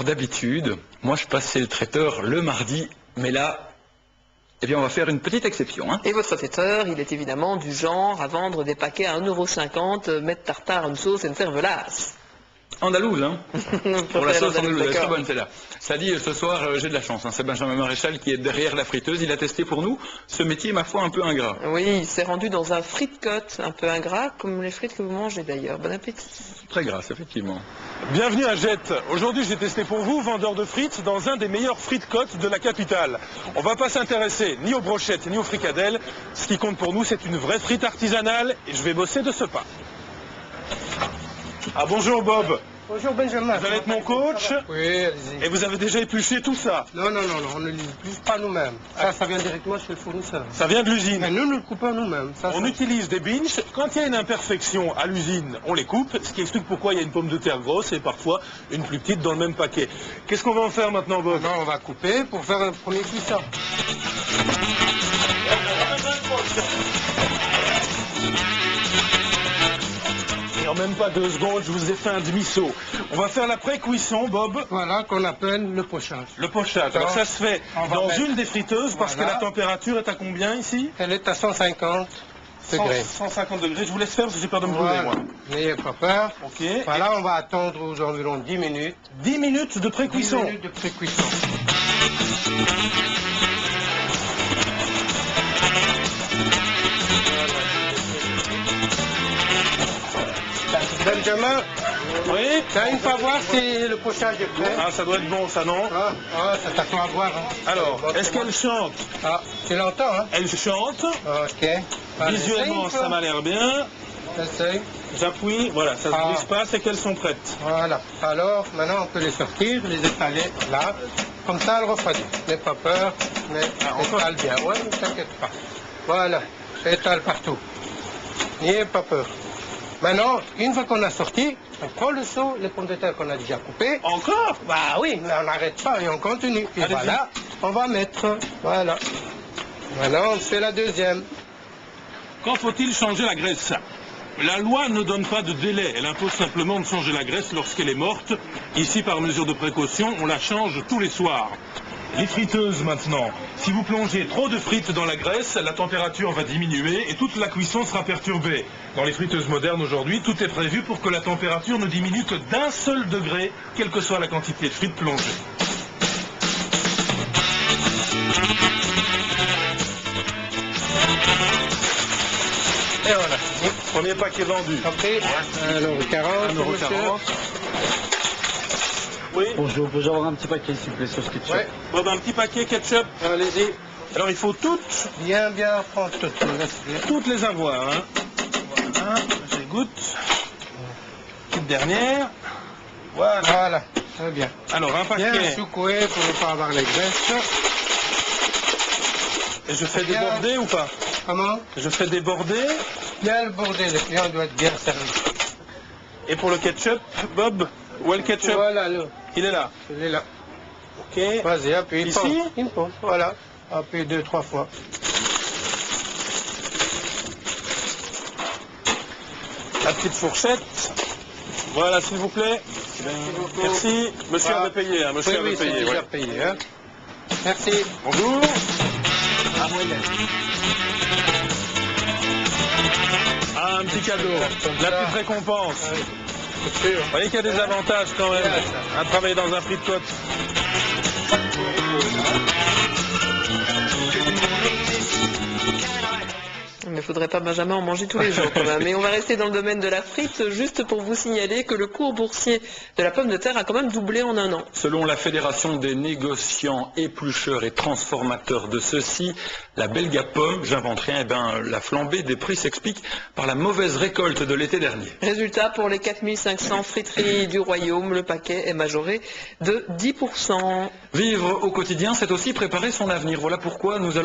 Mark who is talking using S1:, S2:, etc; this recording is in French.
S1: Alors d'habitude, moi je passe chez le traiteur le mardi, mais là, eh bien on va faire une petite exception. Hein.
S2: Et votre traiteur, il est évidemment du genre à vendre des paquets à 1,50 €, mettre tartare, une sauce et une cervelasse.
S1: Andalouse, hein. Pour la sauce andalouse, elle est très
S2: d'accord.
S1: bonne celle-là. Ça dit, ce soir, j'ai de la chance. Hein. C'est Benjamin Maréchal qui est derrière la friteuse. Il a testé pour nous ce métier, ma foi, un peu ingrat.
S2: Oui, il s'est rendu dans un frite-cote, un peu ingrat, comme les frites que vous mangez d'ailleurs. Bon appétit.
S1: Très grasse, effectivement.
S3: Bienvenue à Jette. Aujourd'hui, j'ai testé pour vous, vendeur de frites, dans un des meilleurs frites-côtes de la capitale. On va pas s'intéresser ni aux brochettes ni aux fricadelles. Ce qui compte pour nous, c'est une vraie frite artisanale et je vais bosser de ce pas. Ah bonjour Bob.
S4: Bonjour Benjamin.
S3: Vous allez être mon coach.
S4: Oui, allez-y.
S3: Et vous avez déjà épluché tout ça.
S4: Non, on ne l'épluche pas nous-mêmes. Ça vient directement chez le fournisseur.
S3: Ça vient de l'usine.
S4: Mais nous le coupons nous-mêmes.
S3: On utilise des binges. Quand il y a une imperfection à l'usine, on les coupe, ce qui explique pourquoi il y a une pomme de terre grosse et parfois une plus petite dans le même paquet. Qu'est-ce qu'on va en faire maintenant, Bob?
S4: Non, on va couper pour faire un premier cuisson.
S3: Et en même pas 2 secondes, je vous ai fait un demi-saut. On va faire la pré-cuisson, Bob.
S4: Voilà, qu'on appelle le pochage.
S3: Le pochage. Alors ça se fait
S4: on va
S3: dans
S4: mettre-
S3: une des friteuses parce
S4: Voilà.
S3: que la température est à combien ici?
S4: Elle est à 150 degrés.
S3: 150 degrés. Je vous laisse faire parce que j'ai peur de me brûler,
S4: Voilà.
S3: moi.
S4: N'ayez pas peur.
S3: Ok.
S4: Voilà, on va attendre aux environs 10 minutes.
S3: 10 minutes de
S4: 10
S3: pré-cuisson.
S4: minutes de pré-cuisson. Benjamin,
S3: Oui.
S4: t'as une fois voir si le pochage est prêt.
S3: Ah, ça doit être bon, ça, non?
S4: C'est à toi à voir. Hein.
S3: Alors, est-ce qu'elle chante?
S4: Ah, tu l'entends, hein?
S3: Elle chante.
S4: Ok. Allez,
S3: Visuellement,
S4: essaye,
S3: ça m'a l'air bien.
S4: Essaye.
S3: J'appuie. Voilà, ça se
S4: Ah.
S3: brise pas, c'est qu'elles sont prêtes.
S4: Voilà. Alors, maintenant, on peut les sortir, les étaler là. Comme ça, elles refroidissent. N'aie pas peur, mais étale bien. Ouais, ne t'inquiète pas. Voilà. Étale partout. N'ayez pas peur. Maintenant, une fois qu'on a sorti, on prend le seau, les pommes de terre qu'on a déjà coupées.
S3: Encore?
S4: Bah oui, mais on n'arrête pas et on continue. Et
S3: Allez-y.
S4: voilà, on va mettre. Voilà. Maintenant, on fait la deuxième.
S3: Quand faut-il changer la graisse? La loi ne donne pas de délai, elle impose simplement de changer la graisse lorsqu'elle est morte. Ici, par mesure de précaution, on la change tous les soirs. Les friteuses maintenant. Si vous plongez trop de frites dans la graisse, la température va diminuer et toute la cuisson sera perturbée. Dans les friteuses modernes aujourd'hui, tout est prévu pour que la température ne diminue que d'1 seul degré, quelle que soit la quantité de frites plongées.
S4: Et voilà.
S3: Premier paquet vendu.
S4: Après, 1,40 €.
S3: 1,40 €. Oui.
S5: Bonjour, peux-je avoir un petit paquet s'il vous plaît sur ce ketchup?
S4: Ouais,
S3: Bob, un petit paquet ketchup.
S4: allez-y.
S3: Alors il faut toutes
S4: Bien prendre
S3: toutes les avoir. Hein. Voilà, j'ai goûte. Petite dernière. Voilà.
S4: Voilà, très bien.
S3: Alors un
S4: Bien
S3: paquet.
S4: secoué pour ne pas avoir les graisses.
S3: Et je fais
S4: Bien.
S3: déborder ou pas?
S4: Comment?
S3: Je fais déborder.
S4: Bien le bordel, le client doit être bien servi.
S3: Et pour le ketchup, Bob, où est le ketchup?
S4: Voilà, là,
S3: Il est là.
S4: il est là.
S3: Ok.
S4: Vas-y, appuie.
S3: Ici?
S4: Une pompe, voilà. Appuie 2-3 fois.
S3: La petite fourchette. Voilà, s'il vous plaît.
S4: beaucoup.
S3: Merci. Monsieur
S4: Voilà.
S3: avait payé. Hein. Monsieur
S4: Oui,
S3: avait
S4: oui, c'est
S3: payé.
S4: déjà
S3: ouais.
S4: payé. Hein. Merci.
S3: Bonjour. Ah, un petit cadeau. La petite récompense.
S4: C'est sûr.
S3: Vous voyez qu'il y a des avantages quand même à travailler dans un prix de côte.
S2: Il ne faudrait pas, Benjamin, en manger tous les jours quand même. Mais on va rester dans le domaine de la frite, juste pour vous signaler que le cours boursier de la pomme de terre a quand même doublé en un an.
S1: Selon la Fédération des négociants, éplucheurs et transformateurs de ceux-ci, la Belga pomme, j'invente rien, eh ben, la flambée des prix s'explique par la mauvaise récolte de l'été dernier.
S2: Résultat, pour les 4500 friteries du royaume, le paquet est majoré de 10%.
S1: Vivre au quotidien, c'est aussi préparer son avenir. Voilà pourquoi nous allons